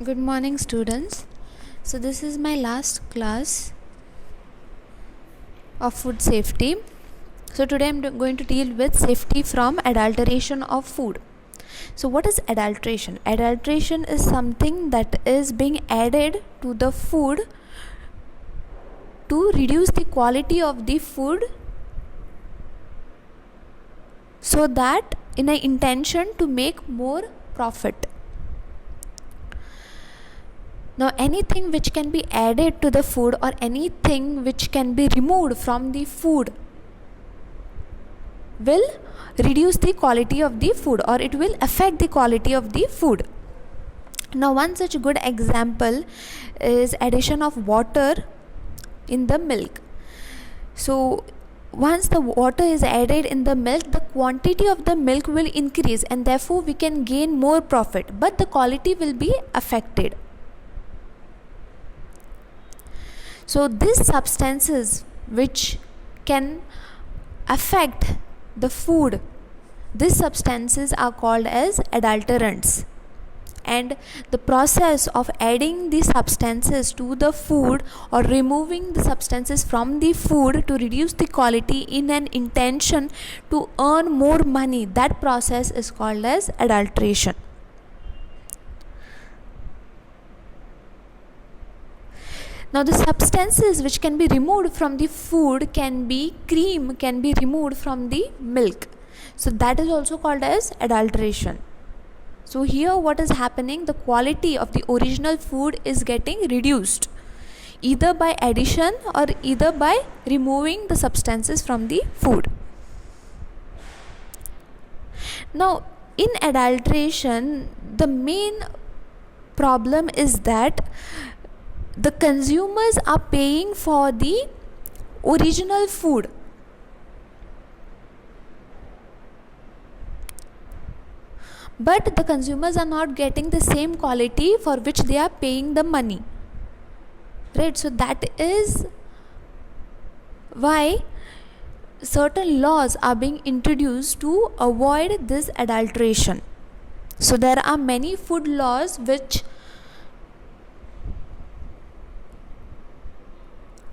Good morning, students. So this is my last class of food safety. So today I'm going to deal with safety from adulteration of food. So what is adulteration? Adulteration is something that is being added to the food to reduce the quality of the food, so that in an intention to make more profit. Now anything which can be added to the food or anything which can be removed from the food will reduce the quality of the food, or it will affect the quality of the food. Now one such good example is addition of water in the milk. So once the water is added in the milk, the quantity of the milk will increase and therefore we can gain more profit, but the quality will be affected. So these substances which can affect the food, these substances are called as adulterants. And the process of adding the substances to the food or removing the substances from the food to reduce the quality in an intention to earn more money, that process is called as adulteration. Now the substances which can be removed from the food can be cream, can be removed from the milk. So that is also called as adulteration. So here what is happening, the quality of the original food is getting reduced, either by addition or either by removing the substances from the food. Now in adulteration, the main problem is that the consumers are paying for the original food, but the consumers are not getting the same quality for which they are paying the money, right? So that is why certain laws are being introduced to avoid this adulteration. So there are many food laws which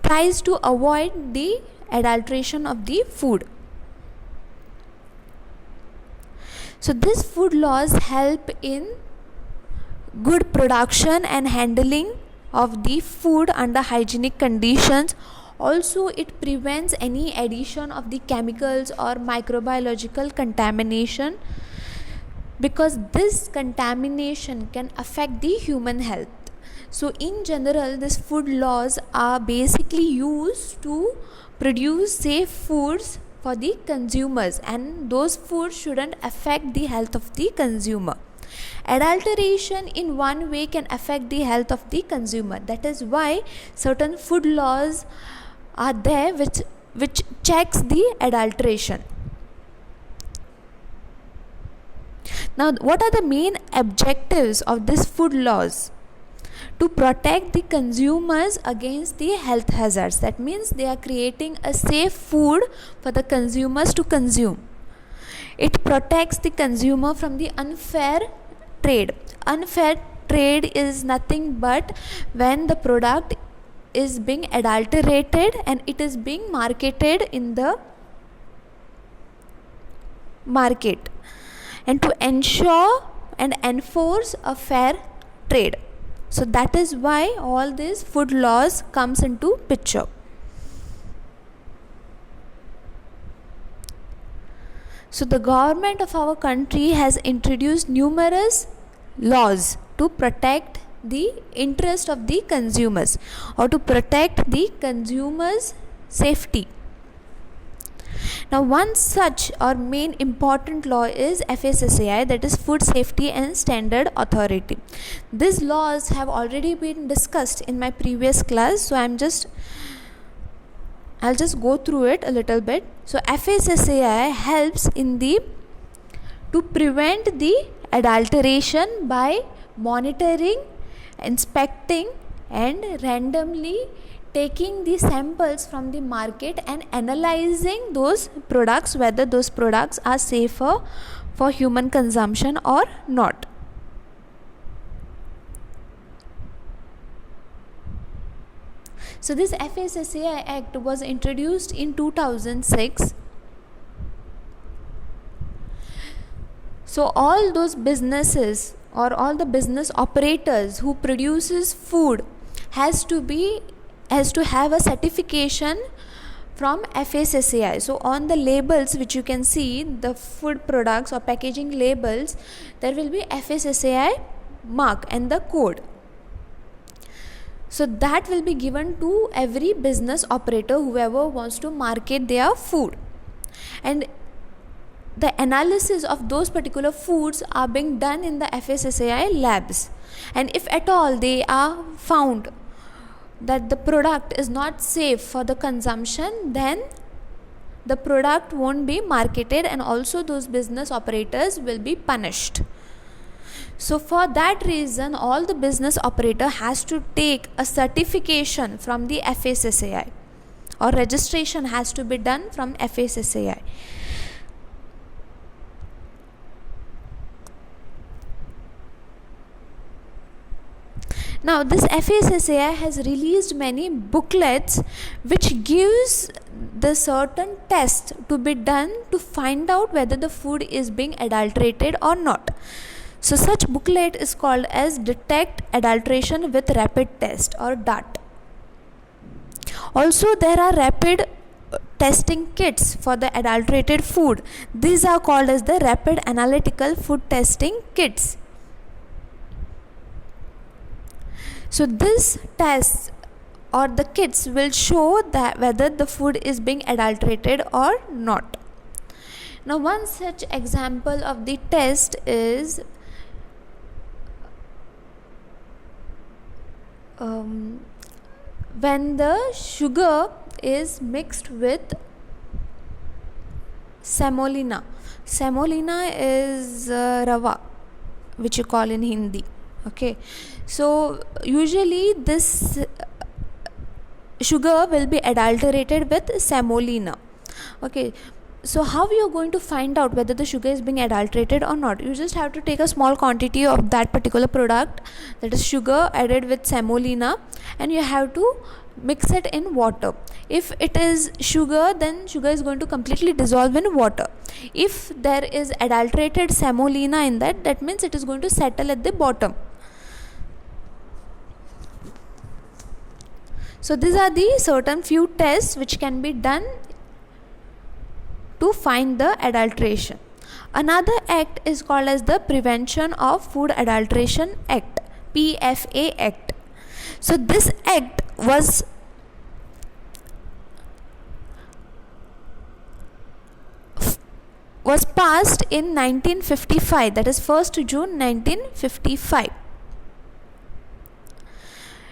tries to avoid the adulteration of the food. So these food laws help in good production and handling of the food under hygienic conditions. Also it prevents any addition of the chemicals or microbiological contamination, because this contamination can affect the human health. So in general, these food laws are basically used to produce safe foods for the consumers, and those foods shouldn't affect the health of the consumer. Adulteration in one way can affect the health of the consumer. That is why certain food laws are there which checks the adulteration. Now what are the main objectives of these food laws? To protect the consumers against the health hazards. That means they are creating a safe food for the consumers to consume. It protects the consumer from the unfair trade. Unfair trade is nothing but when the product is being adulterated and it is being marketed in the market, and to ensure and enforce a fair trade. So that is why all these food laws comes into picture. So the government of our country has introduced numerous laws to protect the interest of the consumers, or to protect the consumers' safety. Now one such or main important law is FSSAI, that is Food Safety and Standard Authority. These laws have already been discussed in my previous class, so I'll just go through it a little bit. So FSSAI helps to prevent the adulteration by monitoring, inspecting and randomly taking the samples from the market and analyzing those products, whether those products are safer for human consumption or not. So this FSSAI Act was introduced in 2006. So all those businesses or all the business operators who produces food has to have a certification from FSSAI. So on the labels which you can see, the food products or packaging labels, there will be FSSAI mark and the code. So that will be given to every business operator, whoever wants to market their food. And the analysis of those particular foods are being done in the FSSAI labs. And if at all they are found that the product is not safe for the consumption, then the product won't be marketed, and also those business operators will be punished. So for that reason, all the business operator has to take a certification from the FSSAI, or registration has to be done from FSSAI. Now this FSSAI has released many booklets which gives the certain test to be done to find out whether the food is being adulterated or not. So such booklet is called as Detect Adulteration with Rapid Test, or DAT. Also there are rapid testing kits for the adulterated food. These are called as the Rapid Analytical Food Testing Kits. So this tests or the kits will show that whether the food is being adulterated or not. Now one such example of the test is when the sugar is mixed with semolina. Semolina is rava, which you call in Hindi. Okay, so usually this sugar will be adulterated with semolina. Okay, so how you are going to find out whether the sugar is being adulterated or not? You just have to take a small quantity of that particular product, that is sugar added with semolina, and you have to mix it in water. If it is sugar, then sugar is going to completely dissolve in water. If there is adulterated semolina in that, that means it is going to settle at the bottom. So these are the certain few tests which can be done to find the adulteration. Another act is called as the Prevention of Food Adulteration Act, PFA Act. So this act was passed in 1955, that is 1st June 1955.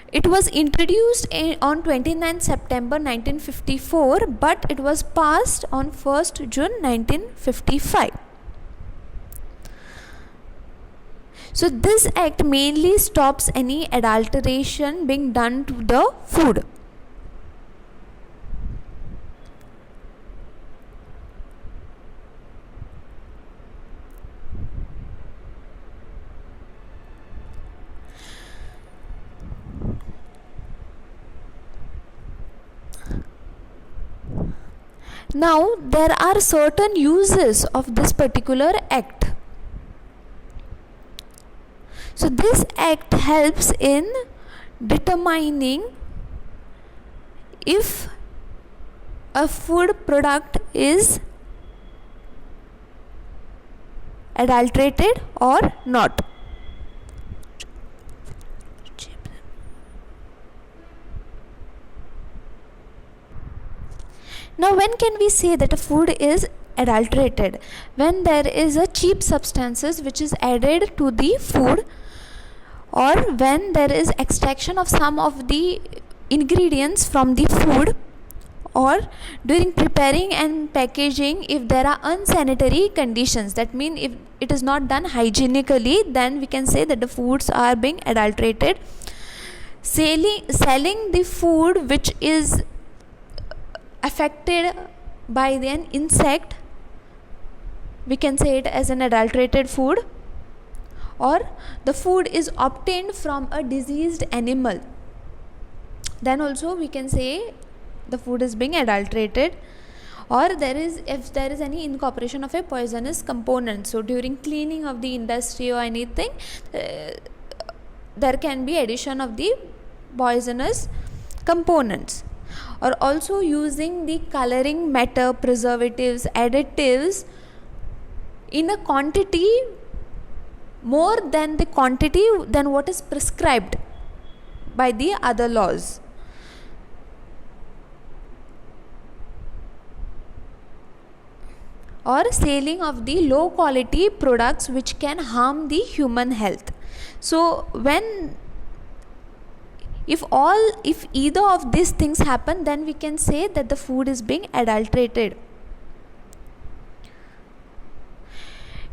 It was introduced on 29 September 1954, but it was passed on 1st June 1955. So this act mainly stops any adulteration being done to the food. Now there are certain uses of this particular act. So this act helps in determining if a food product is adulterated or not. Now when can we say that a food is adulterated? When there is a cheap substances which is added to the food, or when there is extraction of some of the ingredients from the food, or during preparing and packaging if there are unsanitary conditions. That means if it is not done hygienically, then we can say that the foods are being adulterated. Selling the food which is affected by an insect, we can say it as an adulterated food. Or the food is obtained from a diseased animal, then also we can say the food is being adulterated. Or if there is any incorporation of a poisonous component, so during cleaning of the industry or anything, there can be addition of the poisonous components. Or also using the coloring matter, preservatives, additives in a quantity more than the quantity than what is prescribed by the other laws. Or selling of the low quality products which can harm the human health. So if either of these things happen, then we can say that the food is being adulterated.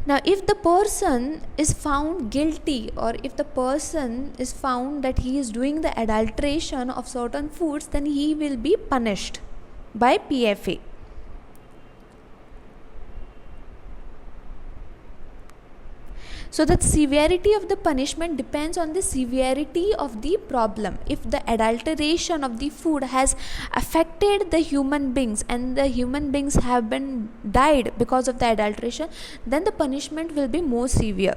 Now if the person is found guilty, or if the person is found that he is doing the adulteration of certain foods, then he will be punished by PFA. So the severity of the punishment depends on the severity of the problem. If the adulteration of the food has affected the human beings and the human beings have been died because of the adulteration, then the punishment will be more severe.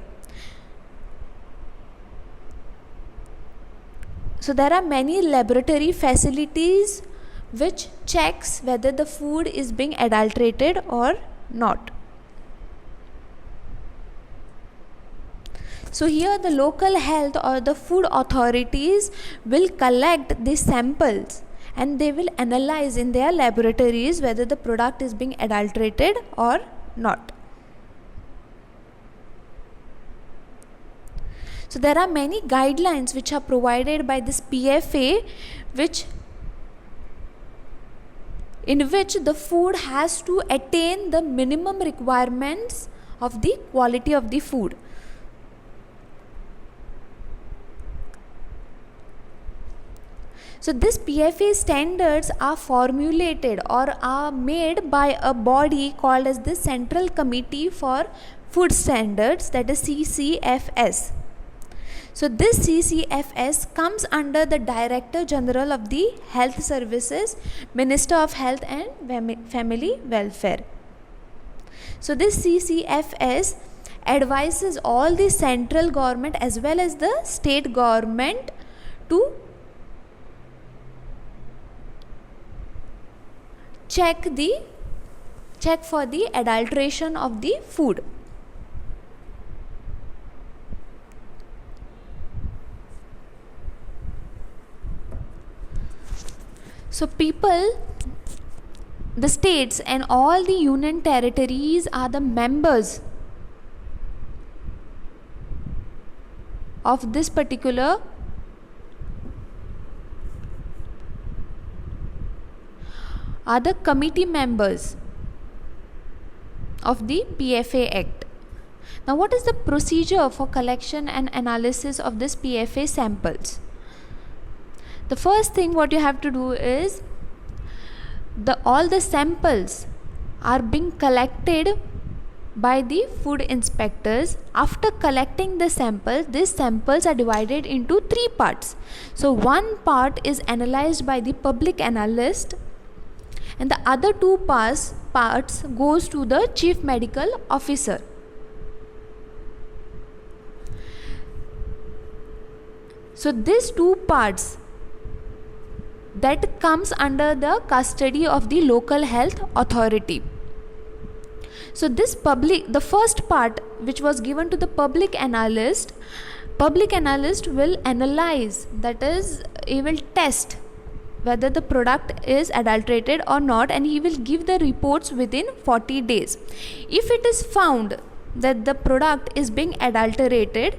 So there are many laboratory facilities which checks whether the food is being adulterated or not. So here the local health or the food authorities will collect the samples and they will analyze in their laboratories whether the product is being adulterated or not. So there are many guidelines which are provided by this PFA, in which the food has to attain the minimum requirements of the quality of the food. So this PFA standards are formulated or are made by a body called as the Central Committee for Food Standards, that is CCFS. So this CCFS comes under the Director General of the Health Services, Minister of Health and Family Welfare. So this CCFS advises all the central government as well as the state government to check for the adulteration of the food. So the states and all the union territories are the members of this particular are the committee members of the PFA Act. Now what is the procedure for collection and analysis of this PFA samples? The first thing what you have to do is all the samples are being collected by the food inspectors. After collecting the samples, these samples are divided into 3 parts. So one part is analyzed by the public analyst, and the other 2 parts goes to the chief medical officer. So these 2 parts that comes under the custody of the local health authority. So the first part which was given to the public analyst will analyze, that is, he will test whether the product is adulterated or not, and he will give the reports within 40 days. If it is found that the product is being adulterated,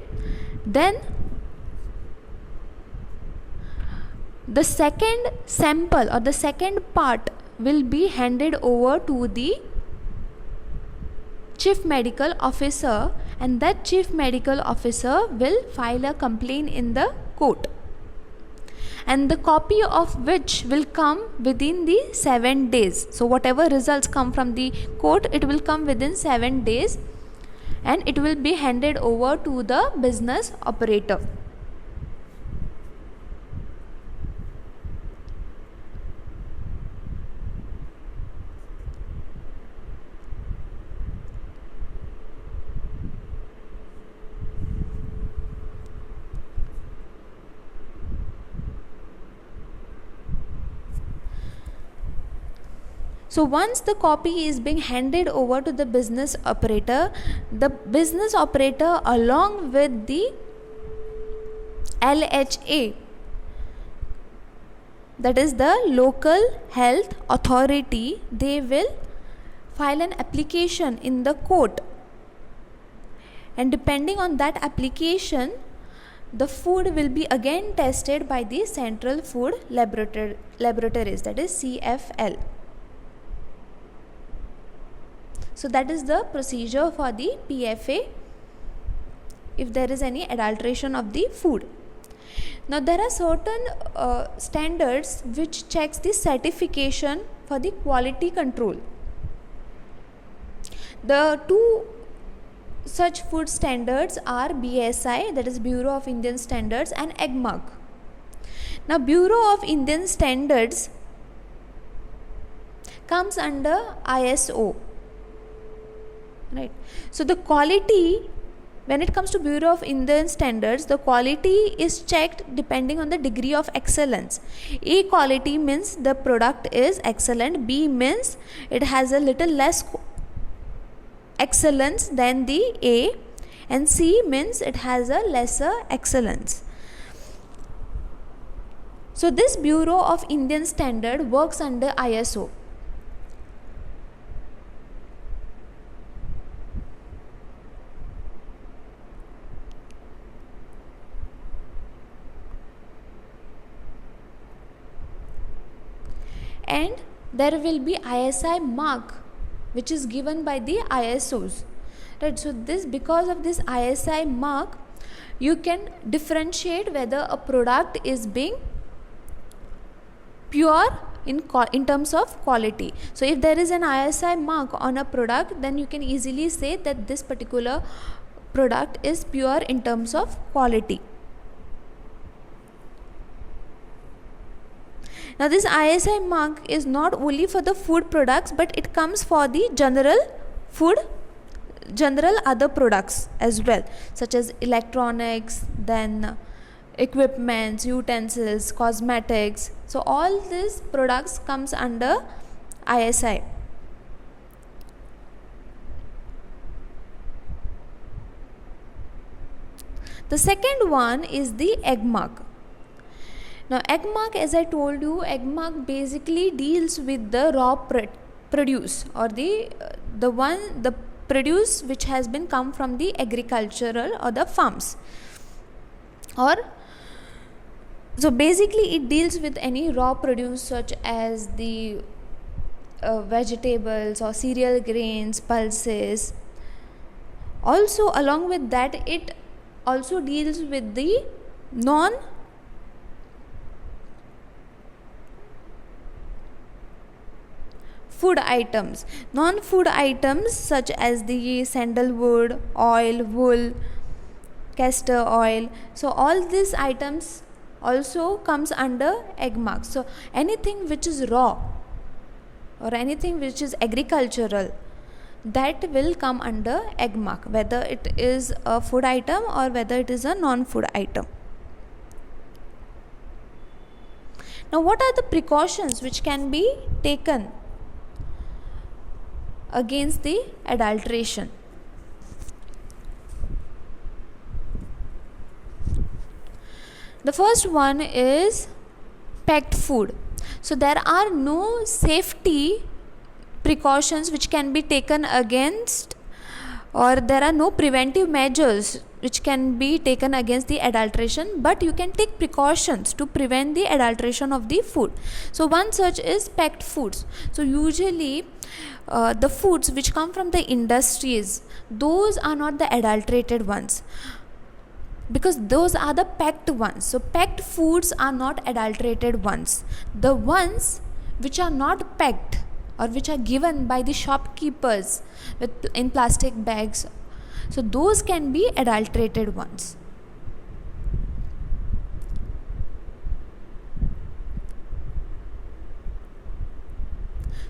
then the second sample or the second part will be handed over to the chief medical officer, and that chief medical officer will file a complaint in the court, and the copy of which will come within the 7 days. So whatever results come from the court, it will come within 7 days and it will be handed over to the business operator. So once the copy is being handed over to the business operator along with the LHA, that is the local health authority, they will file an application in the court, and depending on that application, the food will be again tested by the Central Food Laboratories, that is CFL. So that is the procedure for the PFA if there is any adulteration of the food. Now there are certain standards which checks the certification for the quality control. The two such food standards are BSI, that is Bureau of Indian Standards, and EGMARK. Now Bureau of Indian Standards comes under ISO, right? So the quality, when it comes to Bureau of Indian Standards, the quality is checked depending on the degree of excellence. A quality means the product is excellent, B means it has a little less excellence than the A, and C means it has a lesser excellence. So this Bureau of Indian Standard works under ISO. And there will be ISI mark which is given by the ISOs, right? So this, because of this ISI mark, you can differentiate whether a product is being pure in terms of quality. So if there is an ISI mark on a product, then you can easily say that this particular product is pure in terms of quality. Now this ISI mark is not only for the food products, but it comes for the general other products as well, such as electronics, then equipments, utensils, cosmetics. So all these products comes under ISI. The second one is the EGMARK. Now EGMARK, as I told you, EGMARK basically deals with the raw produce, or the produce which has been come from the agricultural or the farms, or so basically it deals with any raw produce such as the vegetables or cereal grains, pulses. Also along with that, it also deals with the non-food items such as the sandalwood, oil, wool, castor oil. So all these items also comes under EGMARK. So anything which is raw or anything which is agricultural, that will come under EGMARK, whether it is a food item or whether it is a non-food item. Now what are the precautions which can be taken against the adulteration? The first one is packed food. So there are no safety precautions which can be taken against, or there are no preventive measures which can be taken against the adulteration, but you can take precautions to prevent the adulteration of the food. So one such is packed foods. So usually the foods which come from the industries, those are not the adulterated ones, because those are the packed ones. So packed foods are not adulterated ones. The ones which are not packed or which are given by the shopkeepers in plastic bags, so those can be adulterated ones.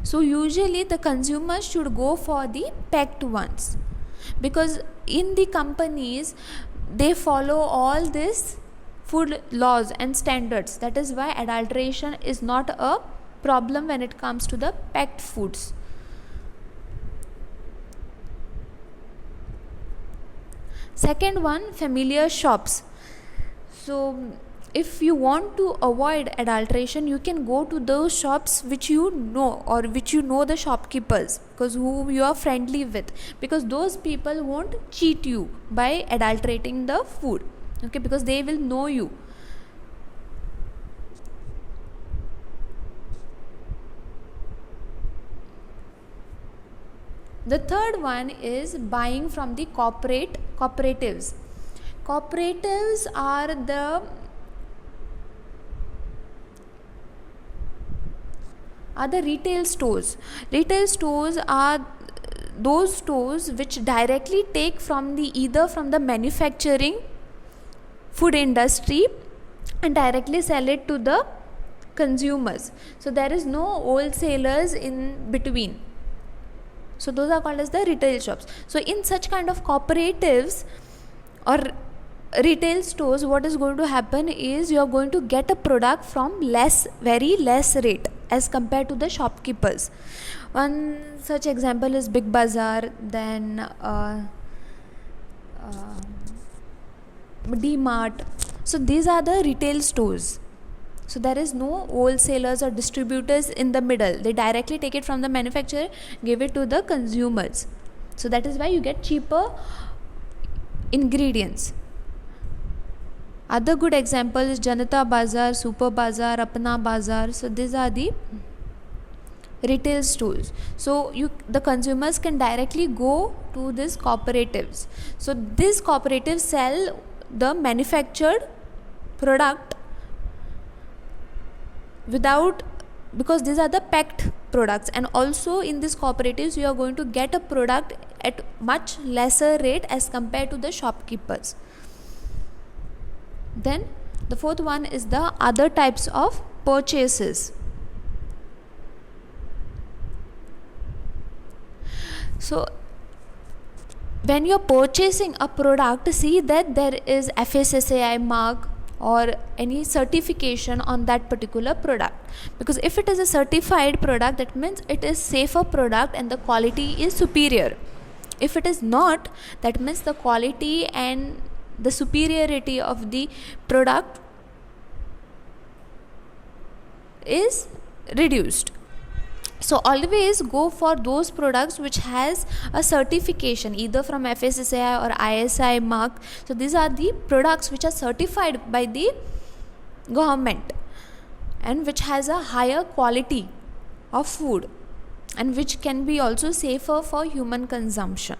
So usually the consumers should go for the packed ones, because in the companies they follow all these food laws and standards. That is why adulteration is not a problem when it comes to the packed foods. Second one, familiar shops. So if you want to avoid adulteration, you can go to those shops which you know, or which you know the shopkeepers, because who you are friendly with, because those people won't cheat you by adulterating the food, okay, because they will know you. The third one is buying from the cooperatives. Cooperatives are the retail stores. Retail stores are those stores which directly take from the either from the manufacturing food industry and directly sell it to the consumers. So there is no wholesalers in between. So those are called as the retail shops. So in such kind of cooperatives or retail stores, what is going to happen is you are going to get a product from very less rate as compared to the shopkeepers. One such example is Big Bazaar, then D-Mart. So these are the retail stores. So there is no wholesalers or distributors in the middle. They directly take it from the manufacturer, give it to the consumers. So that is why you get cheaper ingredients. Other good example is Janata Bazaar, Super Bazaar, Apna Bazaar. So these are the retail stores. So the consumers can directly go to these cooperatives. So these cooperatives sell the manufactured product because these are the packed products, and also in these cooperatives you are going to get a product at much lesser rate as compared to the shopkeepers. Then the fourth one is the other types of purchases. So when you are purchasing a product, see that there is FSSAI mark or any certification on that particular product, because if it is a certified product, that means it is safer product and the quality is superior. If it is not, that means the quality and the superiority of the product is reduced. So always go for those products which has a certification either from FSSAI or ISI mark. So these are the products which are certified by the government and which has a higher quality of food and which can be also safer for human consumption,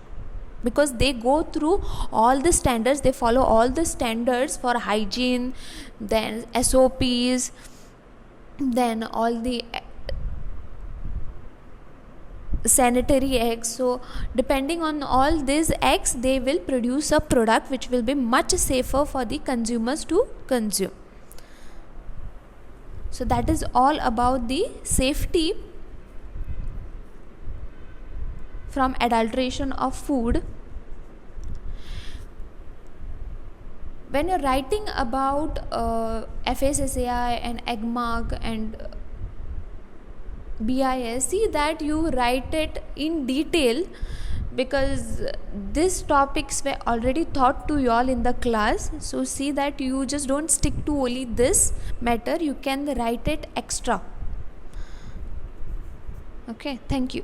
because they go through all the standards, they follow all the standards for hygiene, then SOPs, then all the sanitary acts. So depending on all these acts, they will produce a product which will be much safer for the consumers to consume. So that is all about the safety from adulteration of food. When you're writing about FSSAI and EGMARK and BIS, see that you write it in detail, because these topics were already taught to you all in the class. So see that you just don't stick to only this matter, you can write it extra. Okay, thank you.